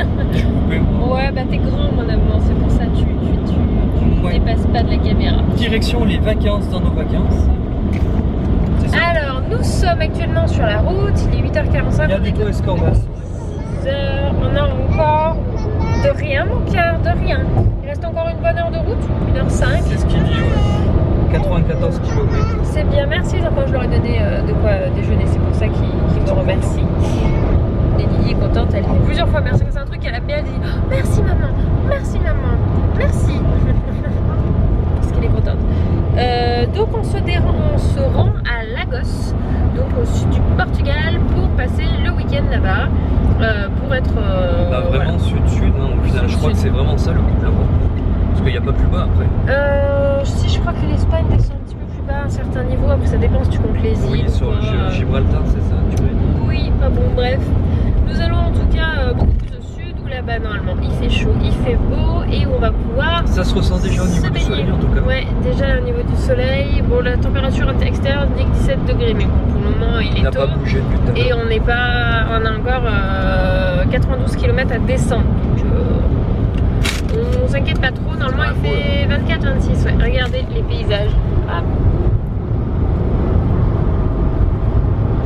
Ouais, bah t'es grand mon amour, c'est pour ça tu dépasses pas de la caméra. Direction les vacances dans nos vacances. C'est ça? Alors, nous sommes actuellement sur la route, il est 8h45. Il y a des Escorgas. On a encore de rien mon cœur, de rien. Il reste encore une bonne heure de route, 1h05. C'est ce qu'il dit, ouais. 94 km. C'est bien, merci. Quand je leur ai donné de quoi déjeuner, c'est pour ça qu'ils me remercient. Et Lily est contente, elle dit plusieurs fois merci. C'est un truc qu'elle a bien dit. Oh, merci maman, merci maman, merci. Parce qu'elle est contente. Donc on se rend à Lagos, donc au sud du Portugal, pour passer le week-end là-bas. Pour être. Bah vraiment sud-sud, hein, au final, je crois que c'est vraiment ça le coup de l'Europe. Parce qu'il n'y a pas plus bas après. Si je crois que l'Espagne descend un petit peu plus bas à un certain niveau, après ça dépend si tu comptes les îles. Oui, sur Gibraltar, c'est ça, tu m'as dit. Oui, pas bon, bref. Nous allons en tout cas beaucoup plus au sud où là-bas normalement il fait chaud, il fait beau et où on va pouvoir. Ça se ressent déjà au niveau du soleil en tout cas. Ouais, déjà au niveau du soleil. Bon, la température extérieure dit que 17 degrés, mais pour le moment il est tôt. Pas bougé depuis tout à l'heure. Et on a encore 92 km à descendre. Donc on s'inquiète pas trop. Normalement il fait 24-26. Ouais. Regardez les paysages. Ah.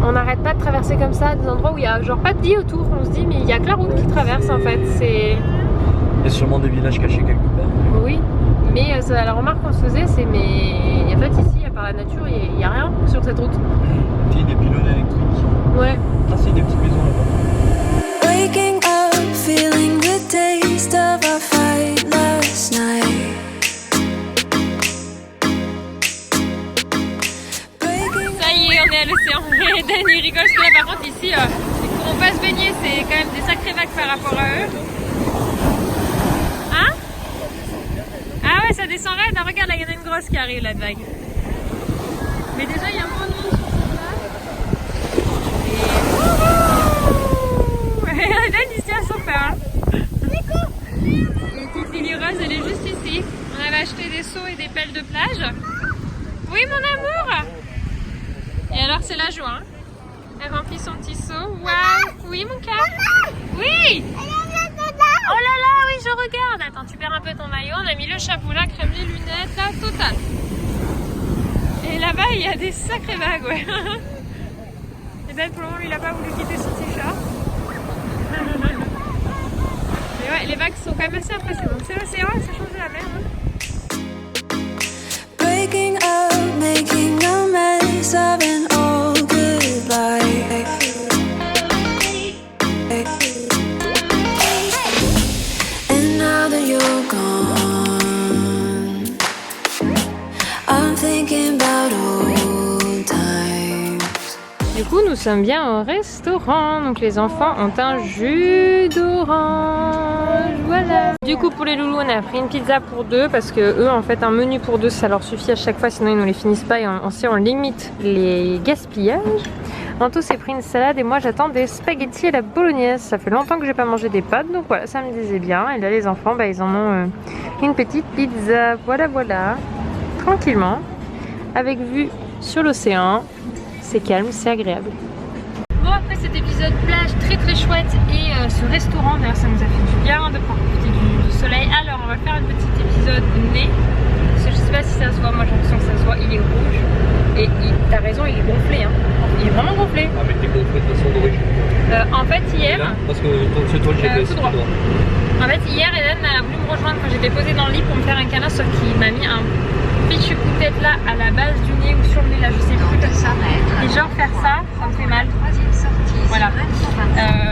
On n'arrête pas de traverser comme ça des endroits où il y a genre pas de vie autour. On se dit mais il y a que la route qui traverse en fait. C'est. Il y a sûrement des villages cachés quelque part. Oui, mais la remarque qu'on se faisait c'est mais en fait ici à part la nature il n'y a rien sur cette route. Il y a des pylônes électriques. Ouais. Ah c'est des petites maisons là-bas. Waking up, feeling the taste of our fight last night. Ça y est, on est à l'océan. Et Dan il rigole parce que là par contre ici, on va se baigner, c'est quand même des sacrées vagues par rapport à eux. Hein? Ah ouais, ça descend raide. Regarde là, il y en a une grosse qui arrive là de vague. Mais déjà il y a moins de monde sur ce là. Et Dan il se tient à son père. Et Titi Lireuse elle est juste ici. On avait acheté des seaux et des pelles de plage. Oui mon amour. Et alors c'est la joie. Hein. Elle remplit son petit seau. Waouh. Oui mon cœur. Oui. Oh là là, oui je regarde. Attends, tu perds un peu ton maillot. On a mis le chapeau là, crème les lunettes, la totale. Et là-bas il y a des sacrées vagues, ouais. Et Ben pour le moment il n'a pas voulu quitter son t-shirt. Mais ouais, les vagues sont quand même assez impressionnantes. C'est l'océan, ça change de la mer. Hein. Breaking up, making a mess of an all good life. And now that you're gone, I'm thinking about old times. Du coup, nous sommes bien au restaurant. Donc, les enfants ont un jus d'orange. Voilà. Du coup, pour les loulous, on a pris une pizza pour deux parce que eux, en fait, un menu pour deux, ça leur suffit à chaque fois. Sinon, ils ne les finissent pas et on limite les gaspillages. Anto s'est pris une salade et moi, j'attends des spaghettis à la bolognaise. Ça fait longtemps que j'ai pas mangé des pâtes, donc voilà, ça me disait bien. Et là, les enfants, bah, ils en ont une petite pizza. Voilà, voilà. Tranquillement, avec vue sur l'océan. C'est calme, c'est agréable. Bon, après cet épisode plage très très chouette et ce restaurant, d'ailleurs ça nous a fait du bien de profiter du soleil. Alors on va faire un petit épisode nez. Parce que je sais pas si ça se voit, moi j'ai l'impression que ça se voit, il est rouge. Et t'as raison, il est gonflé. Hein. Il est vraiment gonflé. Ah mais t'es gonflé de façon d'origine. En fait hier... Là, parce que c'est toi le GPS. Tout droit. En fait hier Hélène a voulu me rejoindre quand j'étais posée dans le lit pour me faire un câlin, sauf qu'il m'a mis un petit coup de tête là à la base du nez ou sur le nez là, je sais plus comme ça. Et genre faire ça, ça me fait mal. Voilà.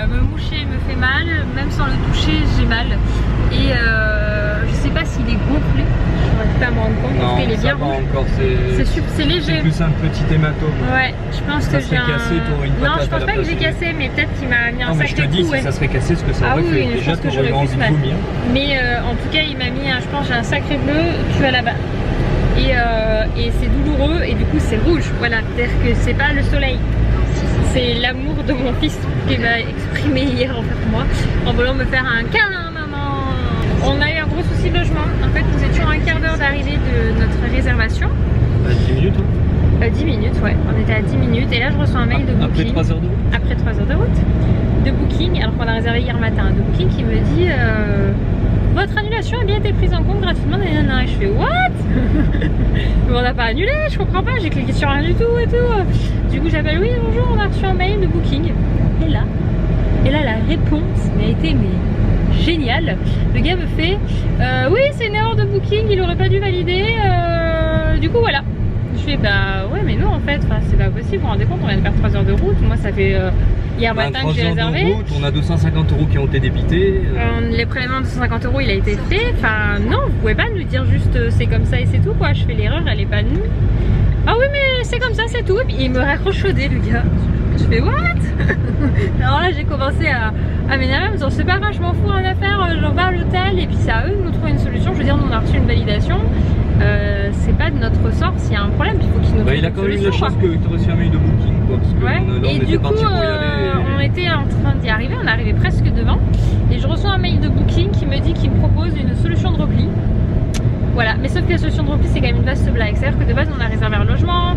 Me moucher me fait mal, même sans le toucher j'ai mal. Et je sais pas s'il est gonflé, je pas à me rendre compte, parce qu'il est bien rouge. C'est léger. C'est plus un petit hématome. Ouais, je pense que j'ai cassé pour une patate. Non, je pense pas que j'ai cassé, mais peut-être qu'il m'a mis un sacré coup. Non, mais je te dis, si ça serait cassé, ce que ça aurait fait. Déjà, tu aurais envie de vomir. Mais en tout cas, il m'a mis, je pense, j'ai un sacré bleu, tu as là-bas. Et c'est douloureux et du coup c'est rouge, voilà, c'est-à-dire que c'est pas le soleil, c'est l'amour de mon fils qui m'a exprimé hier envers moi en voulant me faire un câlin maman. On a eu un gros souci de logement, en fait nous étions à un quart d'heure d'arrivée de notre réservation. 10 minutes hein. 10 minutes, ouais. On était à 10 minutes et là je reçois un mail de Booking. Après 3 heures de route. Après 3 heures de route. De Booking, alors qu'on a réservé hier matin. De Booking qui me dit votre annulation a bien été prise en compte gratuitement. Et je fais what? Mais on n'a pas annulé, je comprends pas. J'ai cliqué sur rien du tout et tout. Du coup j'appelle, oui bonjour, on a reçu un mail de Booking. Et là la réponse m'a été géniale. Le gars me fait oui c'est une erreur de Booking, il aurait pas dû valider. Du coup voilà. Je fais bah ouais mais non en fait c'est pas possible, vous vous rendez compte, on vient de faire 3 heures de route. Moi ça fait hier matin que j'ai réservé. Route, on a 250 € qui ont été débités. Les prélèvements de 250 € il a été fait. Enfin non, vous pouvez pas nous dire juste c'est comme ça et c'est tout quoi. Je fais l'erreur, elle est pas de nous. Ah oui mais c'est comme ça, c'est tout. Et puis il me raccroche au dé le gars. Je fais what? Alors là j'ai commencé à m'énerver en me disant c'est pas grave, je m'en fous, rien à faire, j'en vais à l'hôtel et puis c'est à eux de nous trouver une solution. Je veux dire nous on a reçu une validation. C'est pas de notre ressort s'il y a un problème, il faut qu'ils nous trouvent il a quand même eu la chance que tu aies reçu un mail de Booking quoi, parce que ouais. Et du coup on était en train d'y arriver, on arrivait presque devant et je reçois un mail de Booking qui me dit qu'il me propose une solution de repli. Voilà, mais sauf que la solution de repli c'est quand même une vaste blague, c'est à dire que de base on a réservé un logement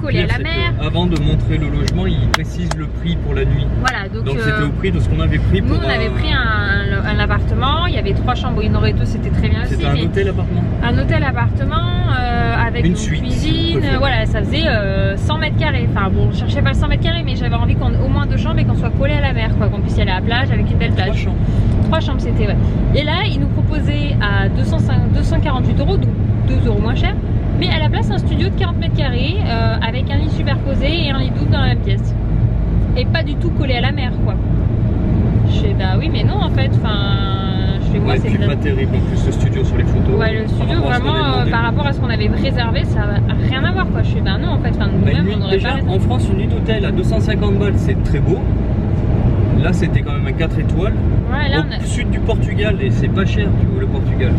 collé à la mer. Avant de montrer le logement il précise le prix pour la nuit. Voilà, donc c'était au prix de ce qu'on avait pris pour. Nous on avait pris un appartement, il y y avait 3 chambres, il y en aurait 2, c'était très bien aussi. C'était un hôtel appartement. Un hôtel appartement avec une cuisine, voilà, ça faisait 100 mètres carrés. Enfin bon, je cherchais pas le 100 mètres carrés, mais j'avais envie qu'on ait au moins 2 chambres et qu'on soit collé à la mer, quoi, qu'on puisse y aller à la plage avec une belle plage. 3 chambres. 3 chambres c'était, ouais. Et là, ils nous proposaient à 248 €, donc 2 € moins cher, mais à la place un studio de 40 mètres carrés avec un lit superposé et un lit double dans la même pièce. Et pas du tout collé à la mer, quoi. Je fais bah oui mais non en fait, enfin je fais moi c'est pas terrible en plus le studio sur les photos. Ouais le studio vraiment par rapport à ce qu'on avait réservé ça n'a rien à voir quoi. Je fais bah non en fait, nous-mêmes on aurait déjà pas en France une nuit d'hôtel à 250 balles c'est très beau. Là c'était quand même un 4 étoiles ouais, là, au sud du Portugal et c'est pas cher du coup le Portugal.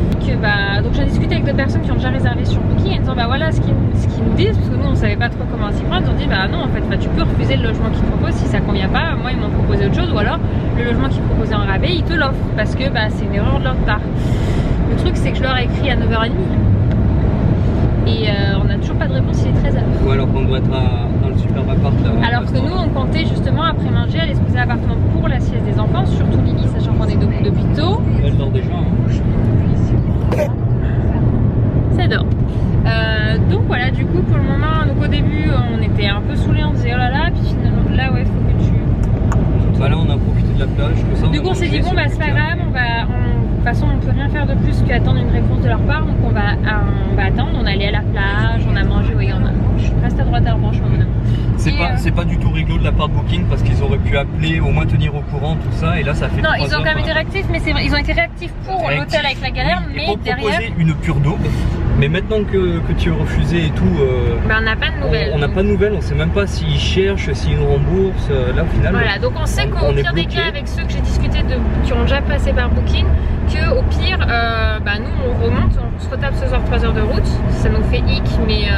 Donc j'ai discuté avec d'autres personnes qui ont déjà réservé sur Booking en disant bah voilà ce qu'ils nous disent parce que nous on savait pas trop comment s'y prendre. Ils ont dit bah non en fait tu peux refuser le logement qu'ils proposent si ça convient pas. Moi ils m'ont proposé autre chose ou alors le logement qu'ils proposaient en rabais ils te l'offrent parce que bah c'est une erreur de leur part. Le truc c'est que je leur ai écrit à 9h30 et on n'a toujours pas de réponse, il est 13h. Ou alors qu'on doit être dans le superbe appart là. Alors que nous on comptait justement après manger aller se poser à l'appartement pour la sieste des enfants, surtout Lily sachant qu'on est debout depuis tôt. Elle dort déjà hein. Ça dort. Donc voilà, du coup pour le moment, donc au début on était un peu saoulés, on disait oh là là, puis finalement là ouais faut que tu... Bah là on a profité de la plage, tout ça. Du coup on s'est dit bon bah c'est pas grave, de toute façon on peut rien faire de plus qu'attendre une réponse de leur part, donc on va attendre, on allait à la plage, on a mangé, oui on a... Reste à droite à revanche mon amour. C'est pas du tout rigolo de la part de Booking parce qu'ils auraient pu appeler, au moins tenir au courant tout ça et là ça fait non, ils ont quand même été réactifs, mais c'est vrai, ils ont été réactifs pour l'hôtel avec la galère, oui, mais pour derrière... proposer une pure daube, mais maintenant que tu es refusé et tout, on n'a pas de nouvelles. On n'a pas de nouvelles, on sait même pas s'ils cherchent, s'ils nous remboursent, là au final... Voilà, donc on sait qu'au pire des cas avec ceux que j'ai discuté qui ont déjà passé par Booking, qu'au pire, nous on remonte, on se retape ce soir 3 heures de route, ça nous fait hic, mais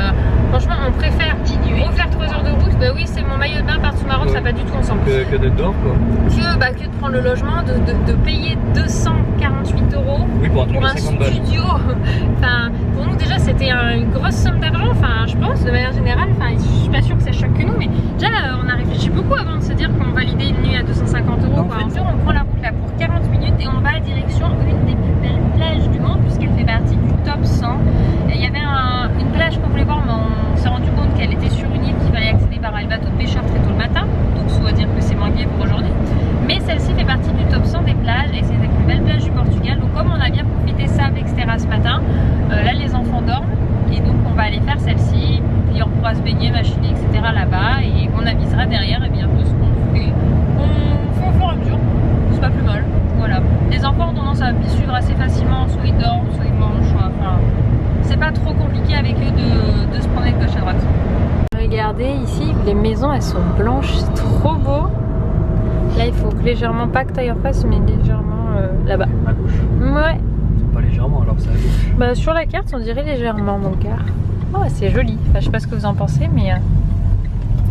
franchement on préfère refaire 3 heures de route, bah oui c'est mon maillot de bain par sous-marin, ça va pas du tout ensemble. Que d'être dehors quoi. Que de prendre le logement, de payer 248 € oui, pour un studio. Enfin, pour nous déjà c'était une grosse somme d'argent, enfin je pense de manière générale, enfin je suis pas sûre que ça choque que nous, mais déjà on a réfléchi beaucoup avant de se dire qu'on validait une nuit à 250 €. En fait, on prend la route là pour 40 minutes et on va à direction une des plus belles plages du monde puisqu'elle fait partie du top 100. Et il y avait une plage qu'on voulait voir mais on s'est rendu compte qu'elle était sur une île qu'il fallait accéder par un bateau de pêcheurs très tôt le matin, donc soit dire que c'est manqué pour aujourd'hui. Mais celle-ci fait partie du top 100 des plages et c'est la plus belle plage du Portugal. Donc comme on a bien profité sable, etc. ce matin, là les enfants dorment et donc on va aller faire celle-ci, puis on pourra se baigner, machiner, etc. là-bas et on avisera derrière et bien tout ce qu'on fait. On fait au fur et à mesure, c'est pas plus mal. Voilà. Les enfants ont tendance à suivre assez facilement, soit ils dorment, soit ils mangent, enfin c'est pas trop compliqué avec eux de se promener de gauche à droite. Regardez ici, les maisons elles sont blanches, c'est trop beau. Là il faut légèrement, pas que tu ailles en face, mais légèrement là-bas. À gauche. Ouais. Pas légèrement alors c'est à gauche. Bah sur la carte on dirait légèrement mon gars. Oh c'est joli, enfin, je sais pas ce que vous en pensez mais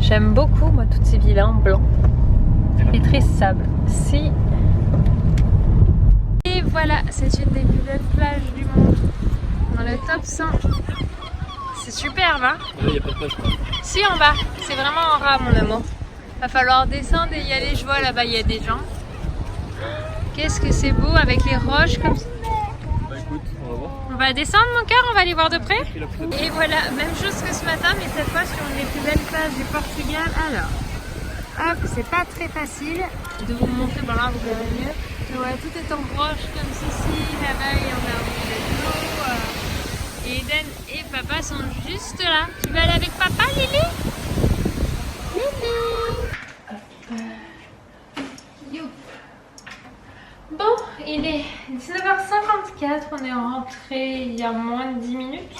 j'aime beaucoup moi toutes ces villas en blanc. Et très sable. Si. Et voilà, c'est une des plus belles plages du monde. Dans le top 100. C'est superbe, hein? Là, il n'y a pas de plage. Si, en bas. C'est vraiment en ras, mon amour. Va falloir descendre et y aller. Je vois là-bas, il y a des gens. Qu'est-ce que c'est beau avec les roches comme ça. Bah écoute, on va voir. On va descendre, mon cœur, on va aller voir de près. Et voilà, même chose que ce matin, mais cette fois sur une des plus belles plages du Portugal. Alors, hop, c'est pas très facile de vous montrer. Bon, là, vous verrez mieux. Mais ouais, tout est en roche comme ceci. Là-bas, il y en a un peu de l'eau. Et Eden et papa sont juste là. Tu vas aller avec papa, Lily? Lily! Youp. Bon, il est 19h54, on est rentré il y a moins de 10 minutes.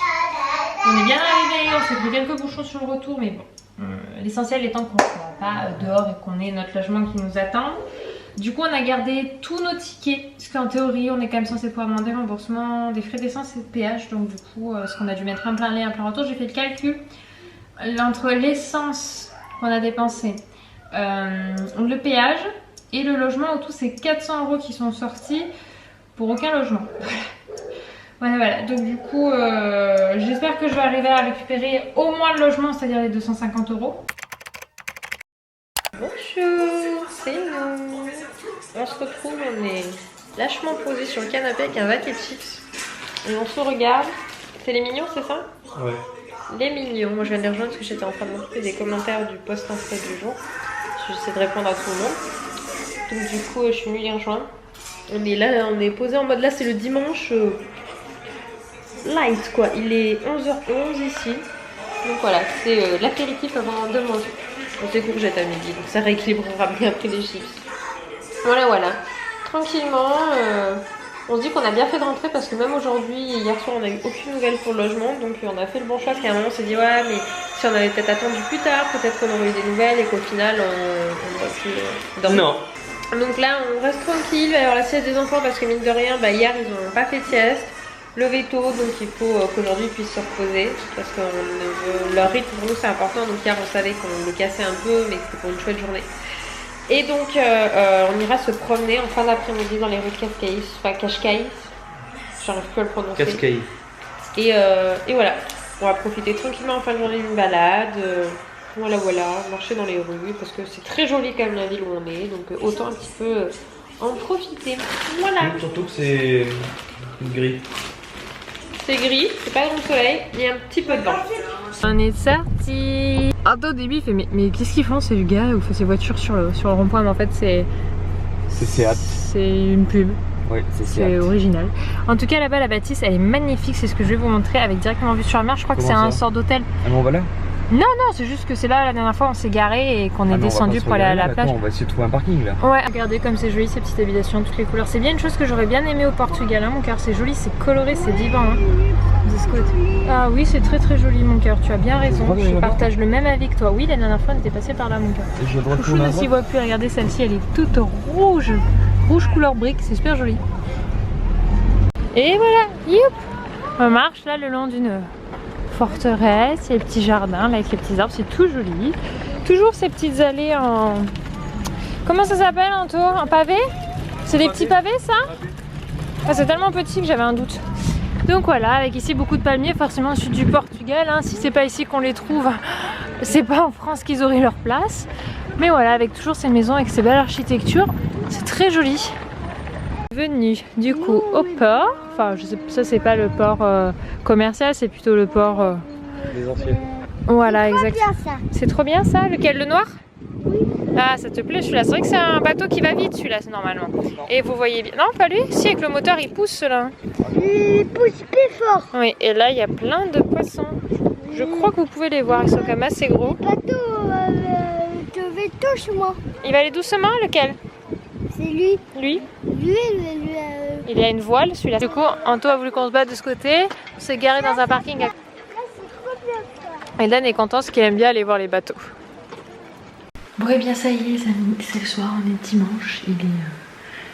On est bien arrivé, on s'est pris quelques bouchons sur le retour, mais bon, l'essentiel étant qu'on ne soit pas dehors et qu'on ait notre logement qui nous attend. Du coup, on a gardé tous nos tickets, parce qu'en théorie, on est quand même censé pouvoir demander remboursement des frais d'essence et de péage. Donc du coup, ce qu'on a dû mettre un plein aller, un plein retour, j'ai fait le calcul. Entre l'essence qu'on a dépensé, le péage et le logement, au tout, c'est 400 € qui sont sortis pour aucun logement. Voilà. Donc du coup, j'espère que je vais arriver à récupérer au moins le logement, c'est-à-dire les 250 €. Bonjour, c'est nous. On se retrouve, on est lâchement posé sur le canapé avec un paquet de chips. Et on se regarde. C'est les mignons, c'est ça? Ouais. Les mignons. Moi je viens de les rejoindre parce que j'étais en train de m'occuper des commentaires du post Insta du jour. J'essaie de répondre à tout le monde. Donc du coup je suis venue les rejoindre. On est là, on est posé en mode là, c'est le dimanche light quoi. Il est 11h11 ici. Donc voilà, c'est l'apéritif avant de manger. On s'est courgettes à midi, donc ça rééquilibrera bien après les chips. Voilà. Tranquillement, on se dit qu'on a bien fait de rentrer parce que même aujourd'hui, hier soir, on n'a eu aucune nouvelle pour le logement. Donc on a fait le bon choix parce qu'à un moment on s'est dit ouais, mais si on avait peut-être attendu plus tard, peut-être qu'on aurait eu des nouvelles et qu'au final on aurait pu dormir. Non. Donc là, on reste tranquille, il va y avoir la sieste des enfants parce que mine de rien, hier ils n'ont pas fait de sieste. Levé tôt, donc il faut qu'aujourd'hui ils puissent se reposer parce que leur rythme pour nous c'est important. Donc hier on savait qu'on le cassait un peu, mais que c'était pour une chouette journée. Et donc on ira se promener en fin d'après-midi dans les rues de Cascais, enfin Cascais, j'arrive plus à le prononcer. Cascais. Et voilà, on va profiter tranquillement en fin de journée d'une balade. Voilà, marcher dans les rues parce que c'est très joli quand même la ville où on est, donc autant un petit peu en profiter. Voilà. Surtout que c'est gris. C'est gris, c'est pas grand soleil, il y a un petit peu de vent. On est sorti. Au début il fait mais qu'est-ce qu'ils font ces gars ou ces voitures sur le rond-point, mais en fait c'est Seat. C'est une pub. Oui, c'est original. En tout cas là-bas la bâtisse elle est magnifique, c'est ce que je vais vous montrer avec directement vue sur la mer. Je crois que c'est un sort d'hôtel. Ah mais on va là? Non, c'est juste que c'est là la dernière fois on s'est garé et qu'on est descendu pour aller à la plage. On va essayer de trouver un parking là. Ouais, regardez comme c'est joli ces petites habitations, toutes les couleurs. C'est bien une chose que j'aurais bien aimé au Portugal, hein, mon cœur. C'est joli, c'est coloré, c'est vivant. Hein, de ce côté. Ah oui, c'est très joli, mon cœur. Tu as bien raison. Je partage le même avis que toi. Oui, la dernière fois on était passé par là, mon cœur. Chouchou ne s'y voit plus. Regardez celle-ci, elle est toute rouge. Rouge couleur brique, c'est super joli. Et voilà, youp. On marche là le long d'une forteresse, il y a les petits jardins là avec les petits arbres, c'est tout joli. Toujours ces petites allées en... Comment ça s'appelle Anto? En pavé? C'est des petits pavés ça? Ah, c'est tellement petit que j'avais un doute. Donc voilà, avec ici beaucoup de palmiers, forcément au sud du Portugal, hein. Si c'est pas ici qu'on les trouve, c'est pas en France qu'ils auraient leur place. Mais voilà, avec toujours ces maisons avec ces belles architectures, c'est très joli. Venu du coup au port, enfin je sais, ça c'est pas le port commercial, c'est plutôt le port Les anciens. Voilà, exactement. C'est trop bien ça. Lequel, le noir? Oui. Ah, ça te plaît celui-là? C'est vrai que c'est un bateau qui va vite celui-là normalement. Et vous voyez bien. Non, pas lui. Si, avec le moteur il pousse celui-là. Il pousse plus fort. Oui, et là il y a plein de poissons. Je crois que vous pouvez les voir, ils sont quand même assez gros. Le bateau te fait touche moi. Il va aller doucement, lequel? C'est lui. Lui? Lui. Il a une voile celui-là. Du coup, Anto a voulu qu'on se batte de ce côté. On s'est garé dans un parking. Là, c'est trop bien ça. Et Dan est content parce qu'il aime bien aller voir les bateaux. Bon et bien ça y est, c'est le soir, on est dimanche. Il est,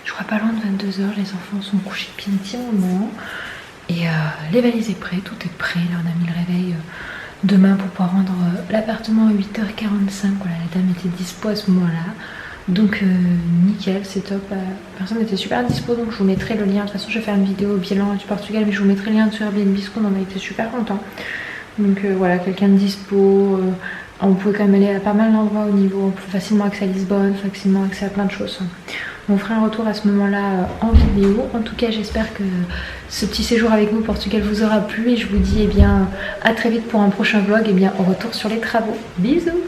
je crois pas loin de 22 h. Les enfants sont couchés depuis un petit moment. Et les valises est prêt, tout est prêt. Là on a mis le réveil demain pour pouvoir rendre l'appartement à 8h45. Voilà, la dame était dispo à ce moment-là. Donc nickel, c'est top. Personne n'était super dispo, donc je vous mettrai le lien. De toute façon je vais faire une vidéo au bilan du Portugal, mais je vous mettrai le lien sur Airbnb parce qu'on en a été super content. Donc voilà, quelqu'un de dispo. On pouvait quand même aller à pas mal d'endroits au niveau, facilement accès à Lisbonne, facilement accès à plein de choses. On fera un retour à ce moment-là en vidéo. En tout cas, j'espère que ce petit séjour avec nous au Portugal vous aura plu et je vous dis à très vite pour un prochain vlog et au retour sur les travaux. Bisous!